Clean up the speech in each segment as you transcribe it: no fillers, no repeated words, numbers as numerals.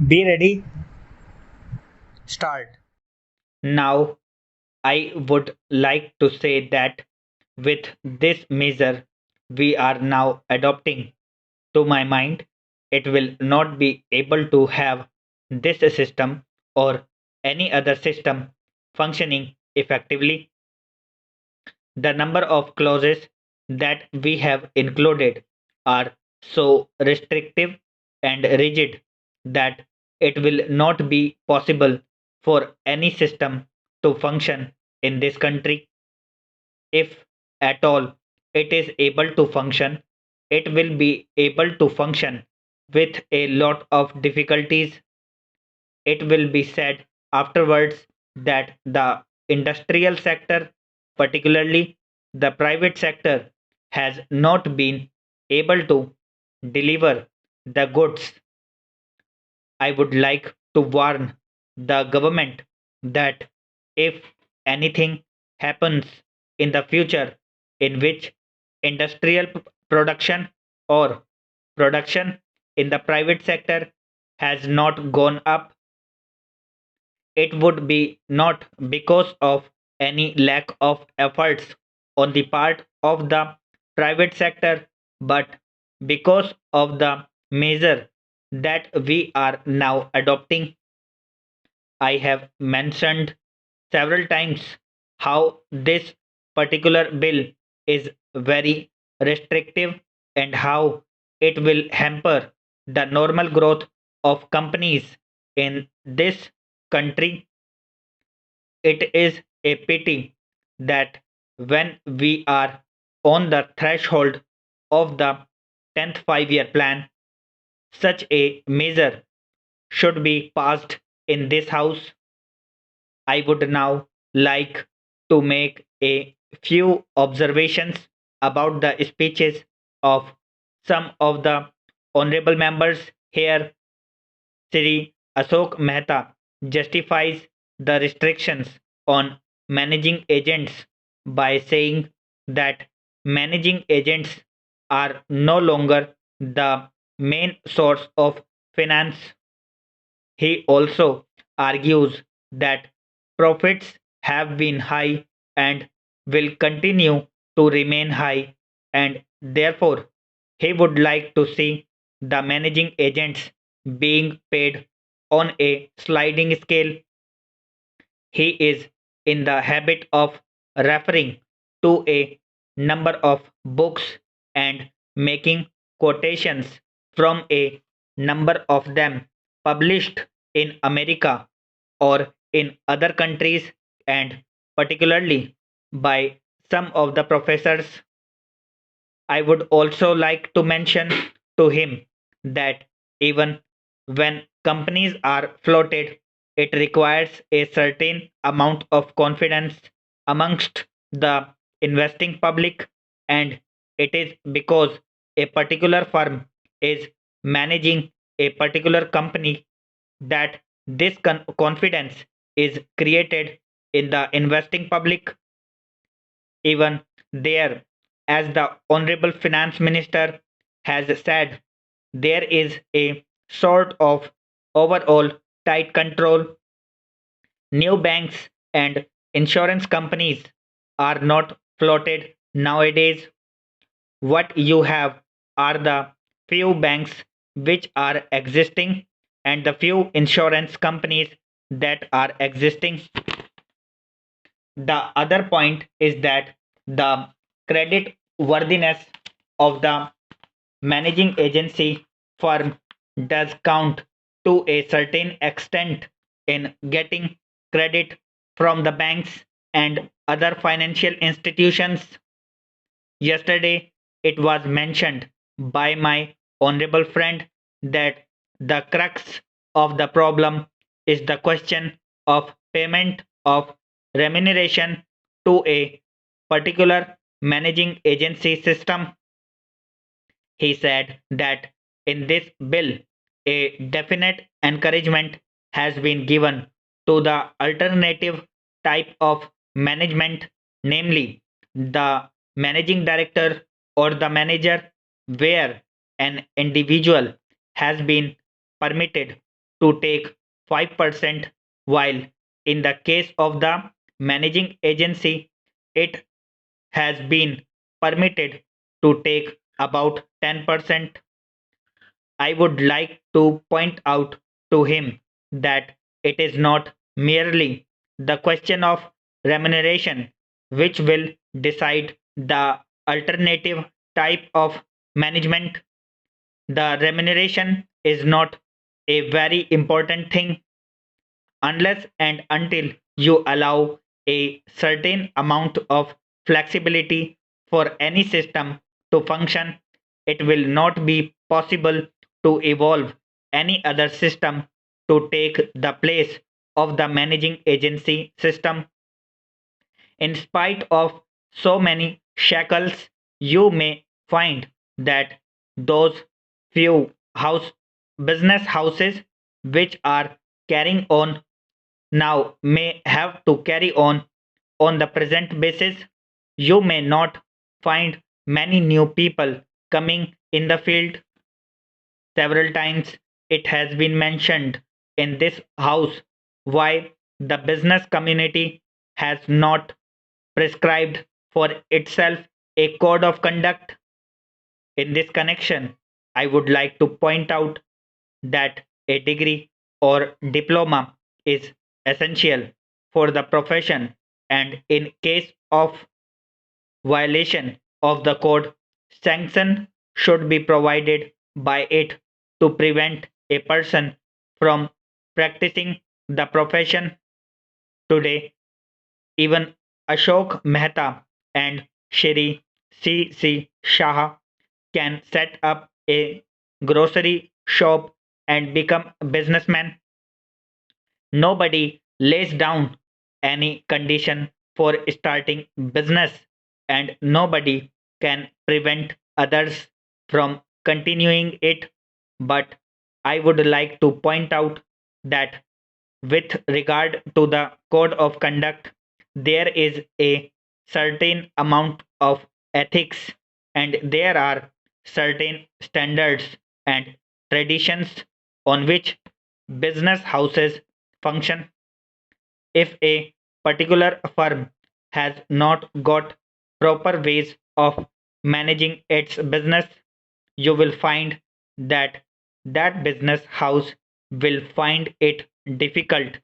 Be ready, start. Now, I would like to say that with this measure we are now adopting, to my mind, it will not be able to have this system or any other system functioning effectively. The number of clauses that we have included are so restrictive and rigid that it will not be possible for any system to function in this country. If at all it is able to function, it will be able to function with a lot of difficulties. It will be said afterwards that the industrial sector, particularly the private sector, has not been able to deliver the goods. I would like to warn the government that if anything happens in the future in which industrial production or production in the private sector has not gone up, it would be not because of any lack of efforts on the part of the private sector, but because of the measure that we are now adopting. I have mentioned several times how this particular bill is very restrictive and how it will hamper the normal growth of companies in this country. It is a pity that when we are on the threshold of the 10th 5 year plan, such a measure should be passed in this house. I would now like to make a few observations about the speeches of some of the honorable members here. Sri Ashok Mehta justifies the restrictions on managing agents by saying that managing agents are no longer the main source of finance. He also argues that profits have been high and will continue to remain high, and therefore he would like to see the managing agents being paid on a sliding scale. He is in the habit of referring to a number of books and making quotations from a number of them published in America or in other countries, and particularly by some of the professors. I would also like to mention to him that even when companies are floated, it requires a certain amount of confidence amongst the investing public, and it is because a particular firm is managing a particular company that this confidence is created in the investing public. Even there, as the Honorable Finance Minister has said, there is a sort of overall tight control. New banks and insurance companies are not floated nowadays. What you have are the few banks which are existing and the few insurance companies that are existing. The other point is that the credit worthiness of the managing agency firm does count to a certain extent in getting credit from the banks and other financial institutions. Yesterday, it was mentioned by my honorable friend that the crux of the problem is the question of payment of remuneration to a particular managing agency system. He said that in this bill, a definite encouragement has been given to the alternative type of management, namely the managing director or the manager, where an individual has been permitted to take 5%, while in the case of the managing agency, it has been permitted to take about 10%. I would like to point out to him that it is not merely the question of remuneration which will decide the alternative type of management. The remuneration is not a very important thing unless and until you allow a certain amount of flexibility for any system to function. It will not be possible to evolve any other system to take the place of the managing agency system. In spite of so many shackles, you may find that those few business houses which are carrying on now may have to carry on the present basis. You may not find many new people coming in the field. Several times it has been mentioned in this house why the business community has not prescribed for itself a code of conduct. In this connection, I would like to point out that a degree or diploma is essential for the profession, and in case of violation of the code, sanction should be provided by it to prevent a person from practicing the profession. Today, even Ashok Mehta and Shri C. Shah can set up a grocery shop and become a businessman. Nobody lays down any condition for starting business, and nobody can prevent others from continuing it. But I would like to point out that with regard to the code of conduct, there is a certain amount of ethics, and there are certain standards and traditions on which business houses function. If a particular firm has not got proper ways of managing its business, you will find that that business house will find it difficult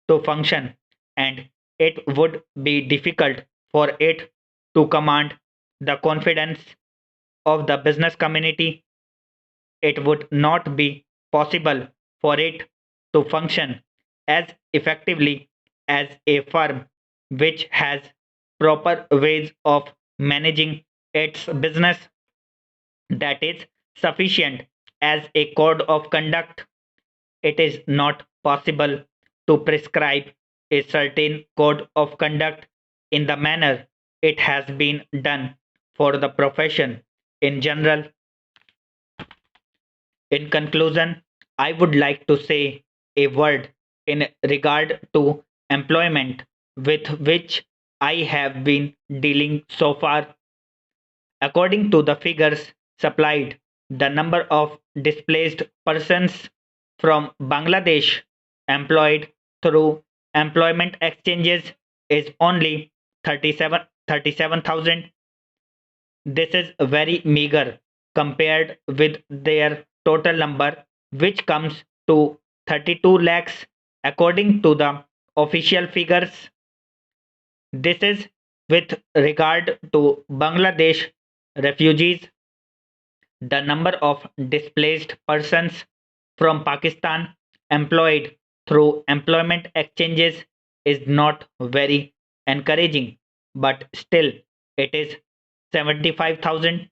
to function, and it would be difficult for it to command the confidence of the business community. It would not be possible for it to function as effectively as a firm which has proper ways of managing its business, that is sufficient as a code of conduct. It is not possible to prescribe a certain code of conduct in the manner it has been done for the profession in general. In conclusion, I would like to say a word in regard to employment with which I have been dealing so far. According to the figures supplied, the number of displaced persons from Bangladesh employed through employment exchanges is only 37,000. This is very meager compared with their total number, which comes to 32 lakhs according to the official figures. This is with regard to Bangladesh refugees. The number of displaced persons from Pakistan employed through employment exchanges is not very encouraging, but still it is 75,000.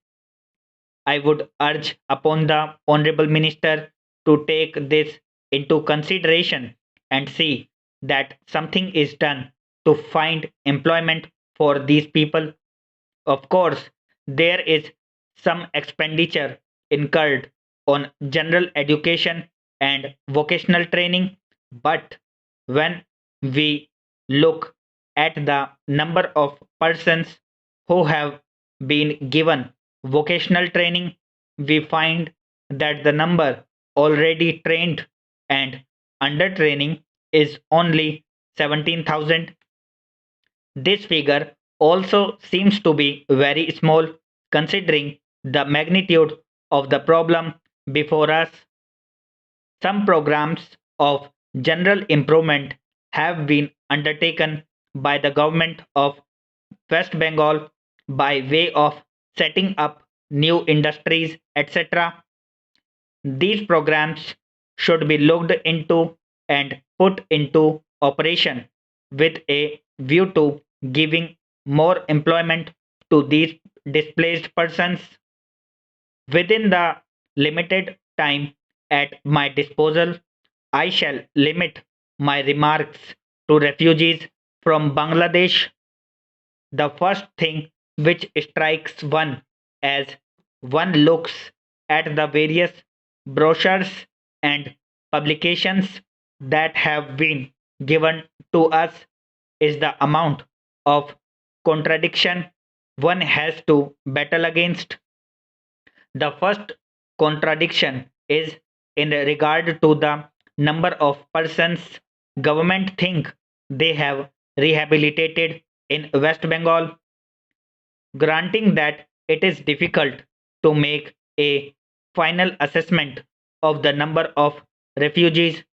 I would urge upon the Honorable Minister to take this into consideration and see that something is done to find employment for these people. Of course, there is some expenditure incurred on general education and vocational training, but when we look at the number of persons who have been given vocational training, we find that the number already trained and under training is only 17,000. This figure also seems to be very small considering the magnitude of the problem before us. Some programs of general improvement have been undertaken by the government of West Bengal by way of setting up new industries, etc. These programs should be looked into and put into operation with a view to giving more employment to these displaced persons. Within the limited time at my disposal, I shall limit my remarks to refugees from Bangladesh. The first thing which strikes one as one looks at the various brochures and publications that have been given to us is the amount of contradiction one has to battle against. The first contradiction is in regard to the number of persons government think they have rehabilitated in West Bengal. Granting that it is difficult to make a final assessment of the number of refugees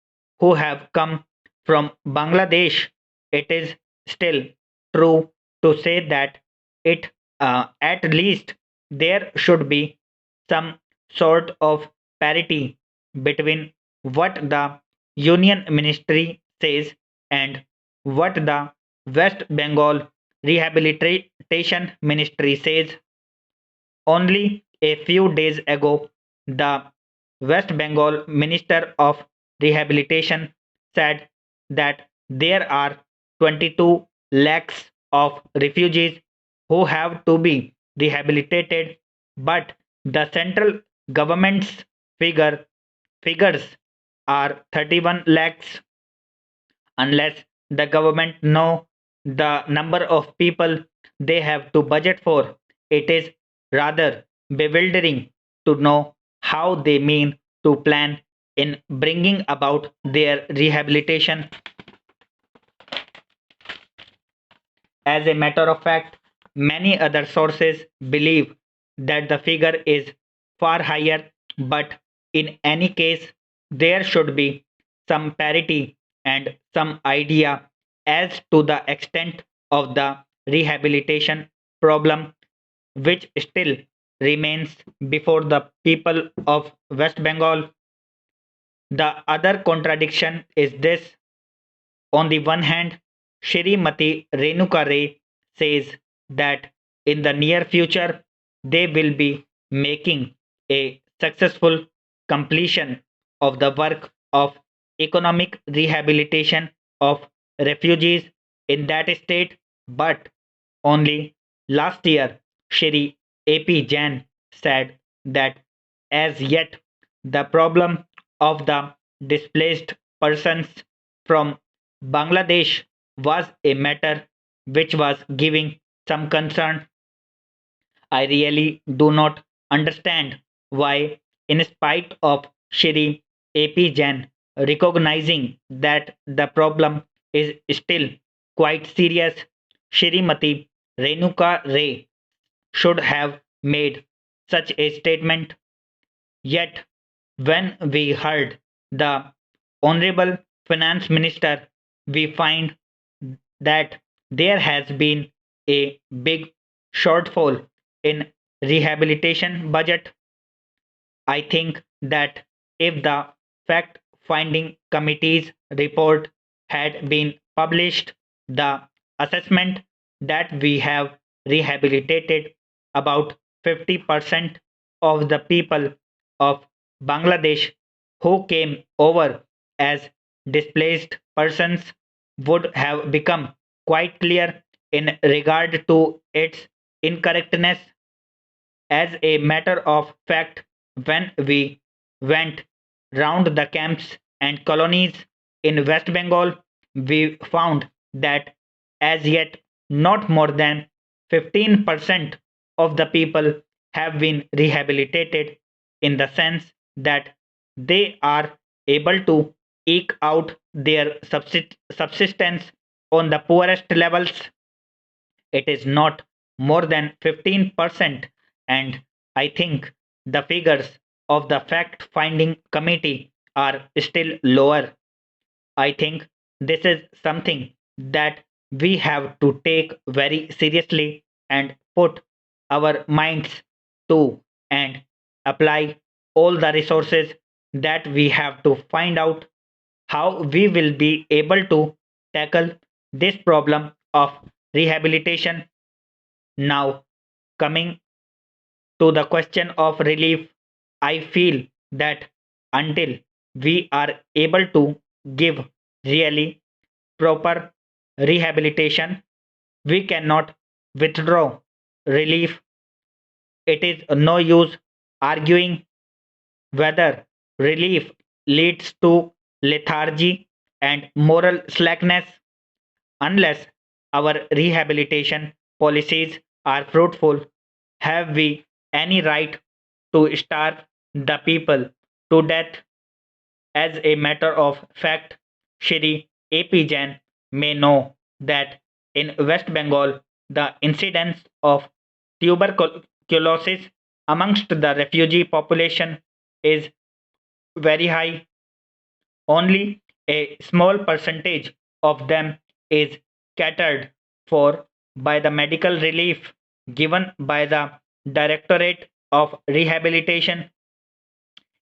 who have come from Bangladesh, it is still true to say that it at least there should be some sort of parity between what the Union Ministry says and what the West Bengal Rehabilitation Ministry says. Only a few days ago, the West Bengal Minister of Rehabilitation said that there are 22 lakhs of refugees who have to be rehabilitated, but the central government's figures are 31 lakhs. Unless the government know the number of people they have to budget for, it is rather bewildering to know how they mean to plan in bringing about their rehabilitation. As a matter of fact, many other sources believe that the figure is far higher, but in any case, there should be some parity and some idea as to the extent of the rehabilitation problem which still remains before the people of West Bengal. The other contradiction is this: on the one hand, Shrimati Renuka Ray says that in the near future they will be making a successful completion of the work of economic rehabilitation of refugees in that state, but only last year Shri AP Jain said that as yet the problem of the displaced persons from Bangladesh was a matter which was giving some concern. I really do not understand why, in spite of Shri AP Jain recognizing that the problem is still quite serious, Shrimati Renuka Ray should have made such a statement. Yet, when we heard the Honorable Finance Minister, we find that there has been a big shortfall in rehabilitation budget. I think that if the fact finding committee's report had been published, the assessment that we have rehabilitated about 50% of the people of Bangladesh who came over as displaced persons would have become quite clear in regard to its incorrectness. As a matter of fact, when we went round the camps and colonies in West Bengal, we found that as yet not more than 15% of the people have been rehabilitated in the sense that they are able to eke out their subsistence on the poorest levels. It is not more than 15%, and I think the figures of the fact finding committee are still lower. I think this is something that we have to take very seriously and put our minds to and apply all the resources that we have to find out how we will be able to tackle this problem of rehabilitation. Now, coming to the question of relief, I feel that until we are able to give really proper rehabilitation, we cannot withdraw relief. It is no use arguing whether relief leads to lethargy and moral slackness. Unless our rehabilitation policies are fruitful, have we any right to starve the people to death? As a matter of fact, Shri AP Jain may know that in West Bengal, the incidence of tuberculosis amongst the refugee population is very high. Only a small percentage of them is catered for by the medical relief given by the Directorate of Rehabilitation.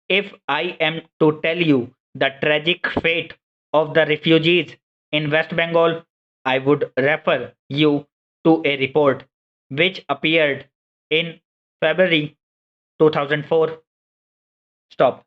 If I am to tell you the tragic fate of the refugees in West Bengal, I would refer you to a report which appeared in February 2004. Stop.